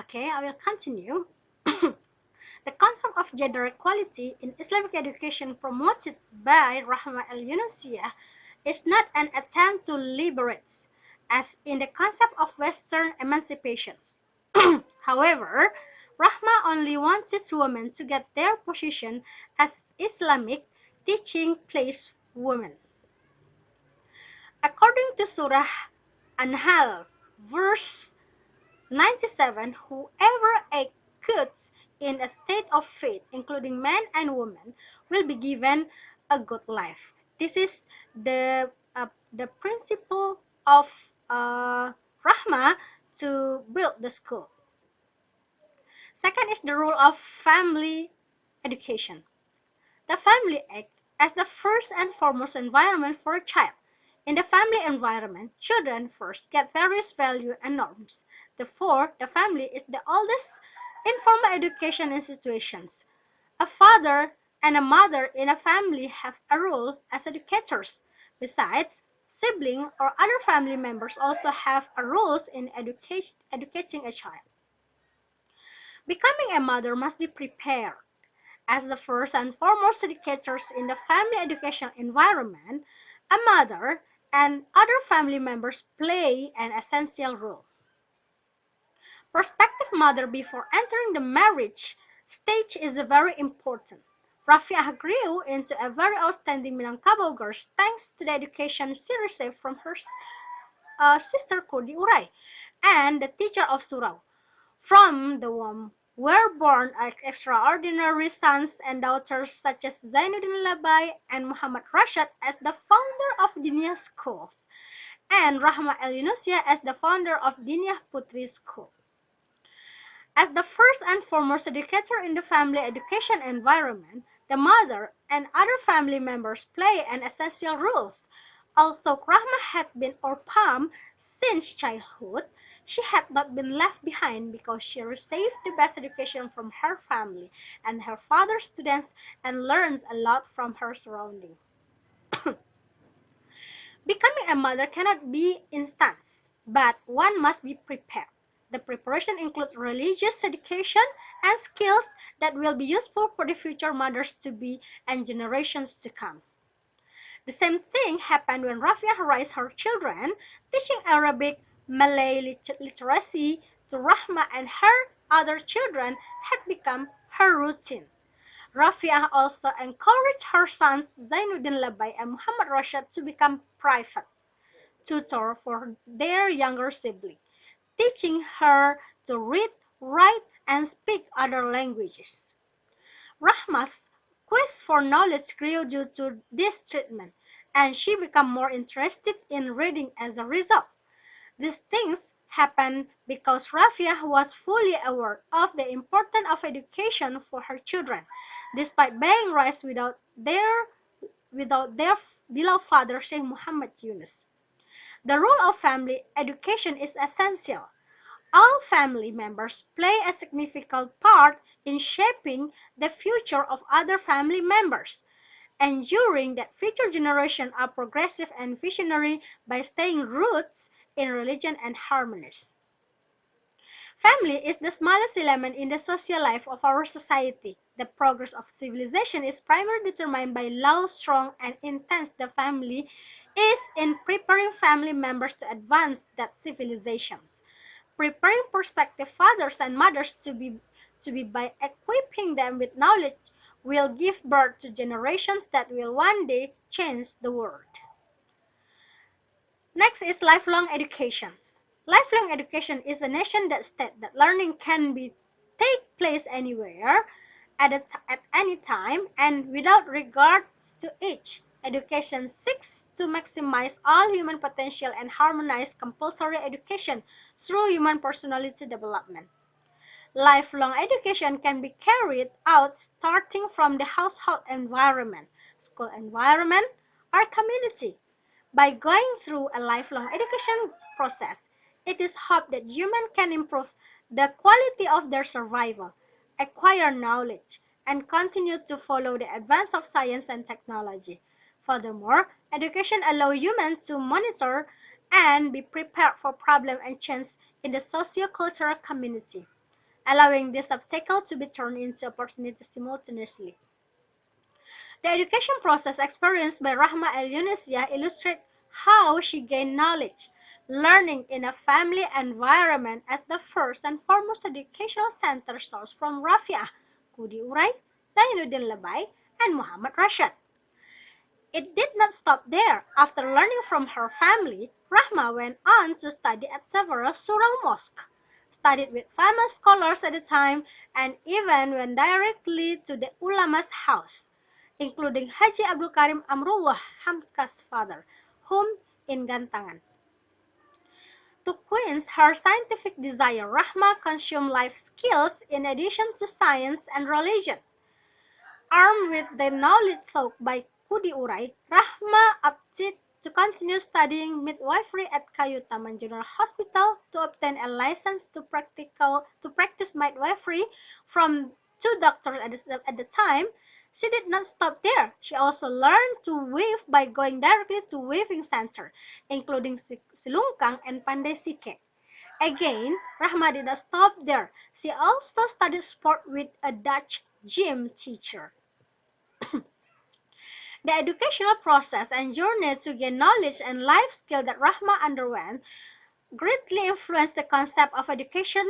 Okay, I will continue. The concept of gender equality in Islamic education promoted by Rahmah al-Yunusiyah is not an attempt to liberate, as in the concept of Western emancipations. However, Rahmah only wanted women to get their position as Islamic teaching placed women. According to Surah An-Nahl, verse 97, whoever acts in a state of faith, including men and women, will be given a good life. This is the principle of Rahmah to build the school. Second is the role of family education. The family acts as the first and foremost environment for a child. In the family environment, children first get various values and norms. Therefore, the family is the oldest informal education institutions. A father and a mother in a family have a role as educators. Besides, siblings or other family members also have a role in educating a child. Becoming a mother must be prepared. As the first and foremost educators in the family education environment, a mother and other family members play an essential role. Prospective mother before entering the marriage stage is very important. Rafiah grew into a very outstanding Minangkabau girl thanks to the education she received from her sister Kurdi Urai and the teacher of Surau. From the womb were born extraordinary sons and daughters such as Zainuddin Labai and Muhammad Rashid as the founder of Diniyah schools, and Rahmah al Yunusiyah as the founder of Diniyah Putri School. As the first and foremost educator in the family education environment, the mother and other family members play an essential role. Although Rahmah had been orphaned since childhood, she had not been left behind because she received the best education from her family and her father's students and learned a lot from her surroundings. Becoming a mother cannot be instant, but one must be prepared. The preparation includes religious education and skills that will be useful for the future mothers to be and generations to come. The same thing happened when Rafiah raised her children, teaching Arabic, Malay literacy to Rahma and her other children had become her routine. Rafiah also encouraged her sons Zainuddin Labai and Muhammad Rashid to become private tutor for their younger sibling, teaching her to read, write, and speak other languages. Rahma's quest for knowledge grew due to this treatment, and she became more interested in reading as a result. These things happened because Rafiah was fully aware of the importance of education for her children, despite being raised without their beloved father Sheikh Muhammad Yunus. The role of family education is essential. All family members play a significant part in shaping the future of other family members, ensuring that future generations are progressive and visionary by staying roots in religion and harmonies. Family is the smallest element in the social life of our society. The progress of civilization is primarily determined by how strong and intense the family is in preparing family members to advance that civilizations. Preparing prospective fathers and mothers to be by equipping them with knowledge will give birth to generations that will one day change the world. Next is lifelong education. Lifelong education is a nation that states that learning can be take place anywhere, at any time, and without regards to age. Education seeks to maximize all human potential and harmonize compulsory education through human personality development. Lifelong education can be carried out starting from the household environment, school environment, or community. By going through a lifelong education process, it is hoped that humans can improve the quality of their survival, acquire knowledge, and continue to follow the advance of science and technology. Furthermore, education allows humans to monitor and be prepared for problems and change in the socio-cultural community. allowing this obstacle to be turned into opportunities simultaneously. The education process experienced by Rahmah al-Yunusiyah illustrates how she gained knowledge, learning in a family environment as the first and foremost educational center source from Rafi'ah, Kudi Urai, Zainuddin Labai, and Muhammad Rashid. It did not stop there. After learning from her family, Rahma went on to study at several surau mosques, studied with famous scholars at the time, and even went directly to the ulama's house, including Haji Abdul Karim Amrullah, Hamzah's father, whom in Gantangan. To quench her scientific desire, Rahma consumed life skills in addition to science and religion. Armed with the knowledge taught by Kudi Urai, Rahma opted to continue studying midwifery at Kayu Taman General Hospital to obtain a license to practice midwifery from two doctors at the time. She did not stop there. She also learned to weave by going directly to weaving center, including Silungkang and Pandai Sike. Again, Rahma did not stop there. She also studied sport with a Dutch gym teacher. The educational process and journey to gain knowledge and life skill that Rahma underwent greatly influenced the concept of education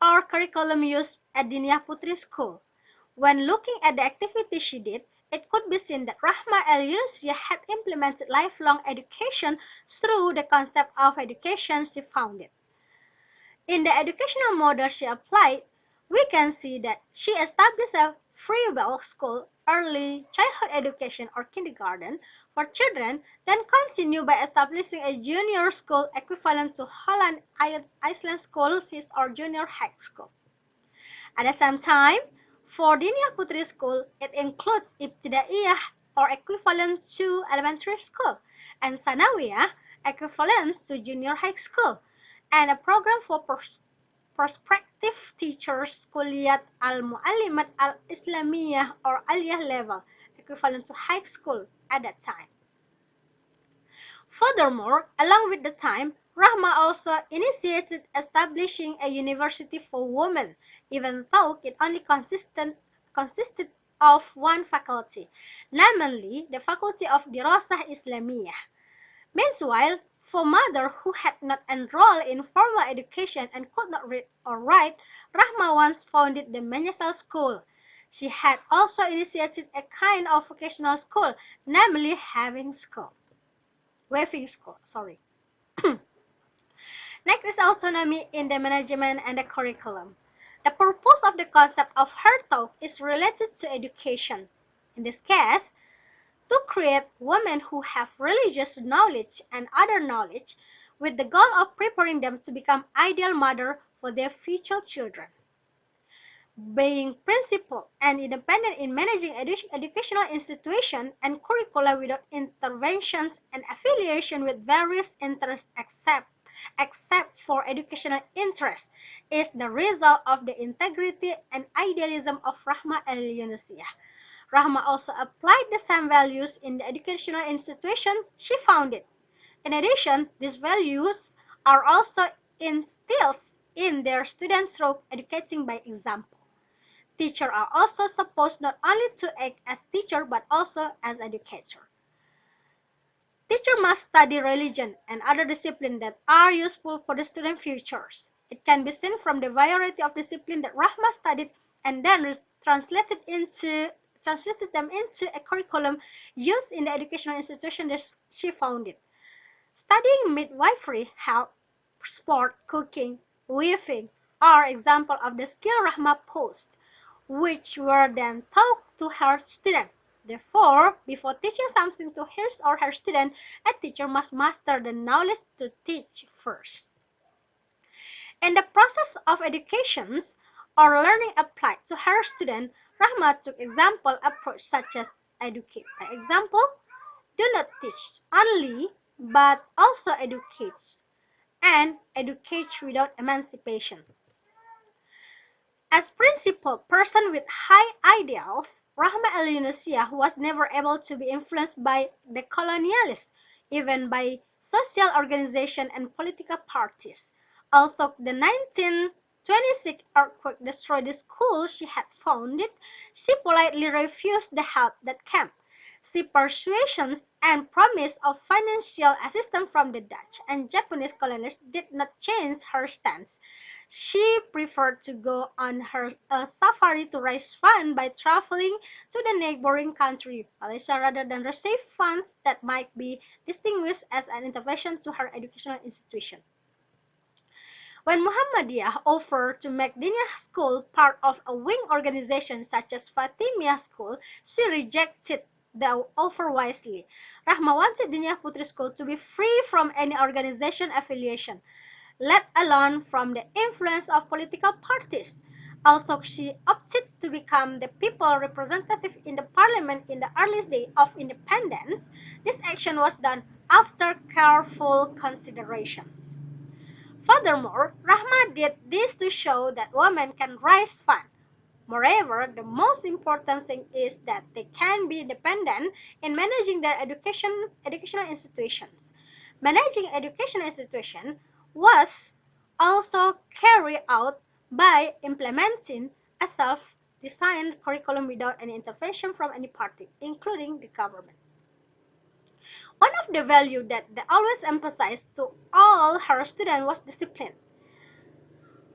or curriculum used at Dinia Putri School. When looking at the activity she did, it could be seen that Rahma al-Yunusiyah had implemented lifelong education through the concept of education she founded. In the educational model she applied, we can see that she established a free will school, early childhood education or kindergarten for children, then continued by establishing a junior school equivalent to Holland Iceland School or junior high school. At the same time, for Dinia Putri School, it includes Ibtidaiyah or equivalent to elementary school, and Sanawiyah, equivalent to junior high school, and a program for prospective teachers Kulliyat al-Muallimat al-Islamiyah or Aliyah level, equivalent to high school at that time. Furthermore, along with the time, Rahma also initiated establishing a university for women, even though it only consisted of one faculty, namely the Faculty of Dirasah Islamiyah. Meanwhile, for mothers who had not enrolled in formal education and could not read or write, Rahma once founded the Menyesal School. She had also initiated a kind of vocational school, namely weaving school. Next is autonomy in the management and the curriculum. The purpose of the concept of her talk is related to education. In this case, to create women who have religious knowledge and other knowledge with the goal of preparing them to become ideal mother for their future children. Being principled and independent in managing educational institutions and curricula without interventions and affiliation with various interests except for educational interests is the result of the integrity and idealism of Rahmah al-Yunusiyah. Rahma also applied the same values in the educational institution she founded. In addition, these values are also instilled in their students through educating by example. Teachers are also supposed not only to act as teacher but also as educator. Teacher must study religion and other disciplines that are useful for the student futures. It can be seen from the variety of disciplines that Rahma studied and then translated them into a curriculum used in the educational institution that she founded. Studying midwifery, health, sport, cooking, weaving are examples of the skill Rahma possessed, which were then taught to her students. Therefore, before teaching something to his or her student, a teacher must master the knowledge to teach first. In the process of educations or learning applied to her student, Rahma took example approach such as educate by example, do not teach only, but also educate, and educate without emancipation. As principled person with high ideals, Rahma al-Yunusiyah was never able to be influenced by the colonialists, even by social organizations and political parties. Although the 19th 26 earthquake destroyed the school she had founded, she politely refused the help that came. She persuasions and promise of financial assistance from the Dutch and Japanese colonists did not change her stance. She preferred to go on her safari to raise funds by traveling to the neighboring country, Malaysia, rather than receive funds that might be distinguished as an intervention to her educational institution. When Muhammadiyah offered to make Diniyah School part of a wing organization such as Fatimiyah School, she rejected the offer wisely. Rahmah wanted Diniyah Putri School to be free from any organization affiliation, let alone from the influence of political parties. Although she opted to become the people representative in the parliament in the earliest days of independence, this action was done after careful considerations. Furthermore, Rahmah did this to show that women can raise funds. Moreover, the most important thing is that they can be independent in managing their educational institutions. Managing educational institutions was also carried out by implementing a self-designed curriculum without any intervention from any party, including the government. One of the values that they always emphasized to all her students was discipline.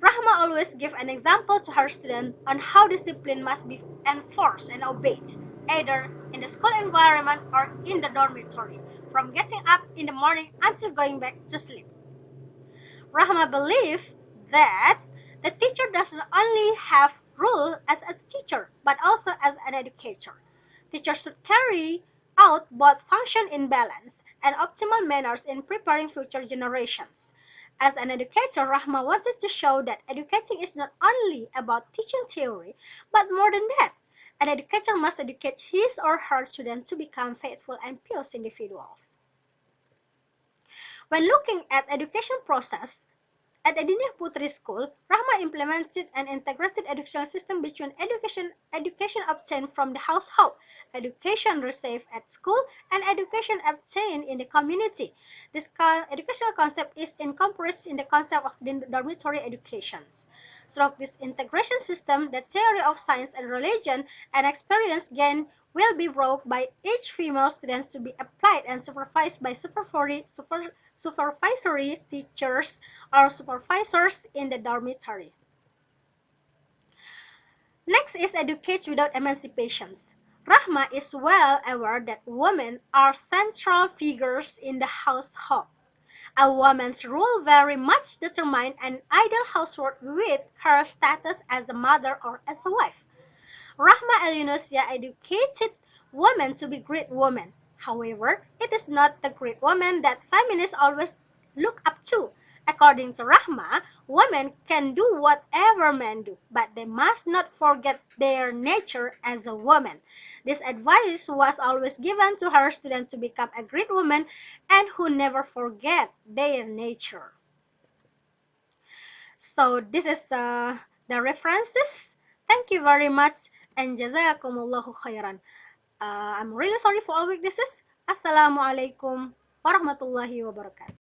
Rahma always gave an example to her students on how discipline must be enforced and obeyed, either in the school environment or in the dormitory, from getting up in the morning until going back to sleep. Rahma believed that the teacher does not only have role as a teacher, but also as an educator. Teachers should carry out both function in balance and optimal manners in preparing future generations. As an educator, Rahma wanted to show that educating is not only about teaching theory, but more than that. An educator must educate his or her students to become faithful and pious individuals. When looking at education process, at Adinah Putri School, Rahma implemented an integrated educational system between education obtained from the household, education received at school, and education obtained in the community. This educational concept is incorporated in the concept of dormitory educations. Through this integration system, the theory of science and religion and experience gained will be brought by each female student to be applied and supervised by supervisory teachers or supervisors in the dormitory. Next is educate without emancipations. Rahma is well aware that women are central figures in the household. A woman's role very much determines an ideal household with her status as a mother or as a wife. Rahmah al-Yunusiyah educated women to be great women. However, it is not the great woman that feminists always look up to. According to Rahmah, women can do whatever men do, but they must not forget their nature as a woman. This advice was always given to her students to become a great woman and who never forget their nature. So this is the references. Thank you very much and jazakumullahu khairan. I'm really sorry for all weaknesses. Assalamualaikum warahmatullahi wabarakatuh.